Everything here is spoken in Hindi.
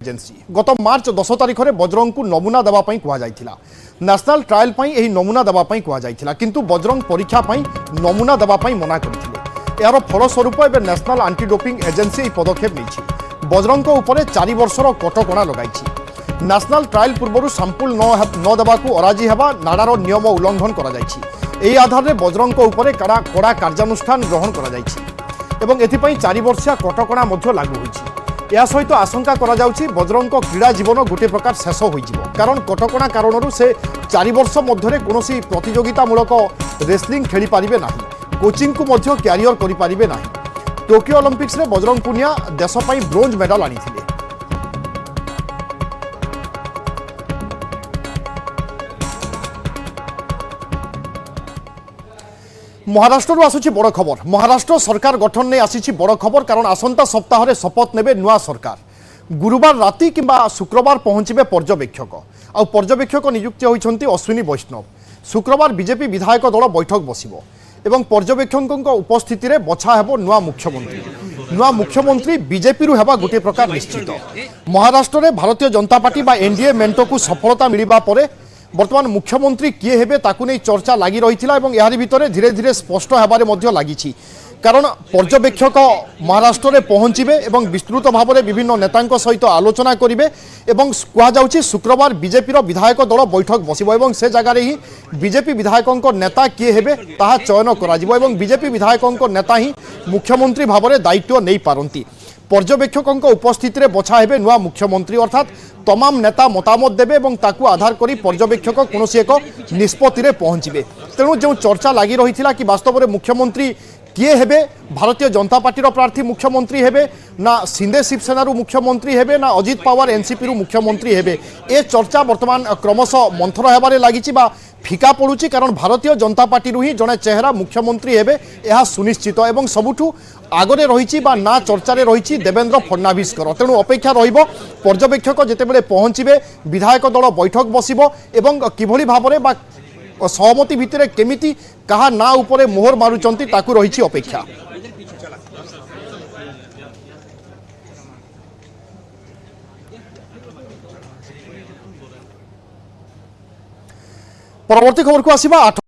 एजेंसी गत मार्च 10 तारिख में बजरंग को नमूना देवाई कहुला नेशनल ट्रायल यह नमूना देवाई कहुला किंतु बजरंग परीक्षा नमूना देवाई मना करथिले। यार फलस्वरूप एवं नेशनल एंटी डोपिंग एजेंसी पदक्षेप नहीं बजरंग उपर 4 वर्षर कटकणा लगाई। नेशनल ट्रायल पूर्व सैंपल न देवाकू अराजी हेबा नाडार नियम उल्लंघन कर आधार में बजरंग उपर कड़ा कार्यानुष्ठान ग्रहण कर 4 वर्षिया कटकणा लागू होइछि। या सहित आशंका करा जाउछि बजरंग क्रीड़ा जीवन गोटे प्रकार शेष हो कारण कटकणा कारण से 4 वर्ष मध्य कौन प्रतियोगितामूलक रेसलिंग खेली पारिबे नाही, कोचिंग को मध्य क्यारियर करि पारिबे नाही। टोकियो ओलंपिक्स रे बजरंग पुनिया देश पई ब्रोंज मेडल आनिथिले। महाराष्ट्र आसुची बड़ खबर। महाराष्ट्र सरकार गठन नहीं आसी बड़ खबर कारण आसंता सप्ताह रे शपथ नेबे नुआ सरकार। गुरुवार राति किंबा शुक्रवार पहुंचे पर्यवेक्षक आ पर्यवेक्षक नियुक्ति होइछंती अश्विनी वैष्णव। शुक्रवार बीजेपी विधायक दल बैठक बसिबो एवं पर्यवेक्षकों उपस्थिति रे बछा हेबो नुआ मुख्यमंत्री। नुआ मुख्यमंत्री बीजेपी रु हेबा गोटे प्रकार निश्चित। महाराष्ट्र रे भारतीय जनता पार्टी बा एनडीए मेंटो को सफलता मिलिबा परे वर्तमान मुख्यमंत्री किए हेबे ताकू नहीं चर्चा लगी रही यार भितर धीरे धीरे स्पष्ट होबारे मध्य लगी कारण पर्यवेक्षक महाराष्ट्र में पहुँचे और विस्तृत भाव में विभिन्न नेता सहित आलोचना करेंगे कहुच्छी शुक्रवार बीजेपी विधायक दल बैठक बसिबो से जगार ही बीजेपी विधायकों नेता किए हेबे ताहा चयन करा बीजेपी विधायकों नेता ही मुख्यमंत्री भाव में दायित्व नहीं पारती। पर्यवेक्षकों उपस्थिति में बछा हेबे नुआ मुख्यमंत्री अर्थात तमाम नेता मतामत देवे और ताकू आधार करी पर्यवेक्षक कौन एक निष्पत्ति में पहुँचे। तेणु जो चर्चा लगी रही कि वास्तव में मुख्यमंत्री किए हेबे भारतीय जनता पार्टी प्रार्थी मुख्यमंत्री हेबे ना शिंदे शिवसेना मुख्यमंत्री हेबे ना अजित पवार एनसीपी मुख्यमंत्री हेबे ए चर्चा वर्तमान क्रमश मंथर होबारे लगी फिका पड़ुची कारण भारतीय जनता पार्टी ही जड़े चेहरा मुख्यमंत्री हेबे यह सुनिश्चित एवं सबुठू आगरे रही ना चर्चा रही देवेंद्र फडणवीस। तेणु अपेक्षा रहिबो पर्यवेक्षक जेतेबेले पहुँचे विधायक दल बैठक बसिबो एवं किभली भाबरे बा सहमति भितर केमिति कहा ना उपरे मोहर मारुचंती ताकू रही अपेक्षा। परवर्ती खबर को आसीबा।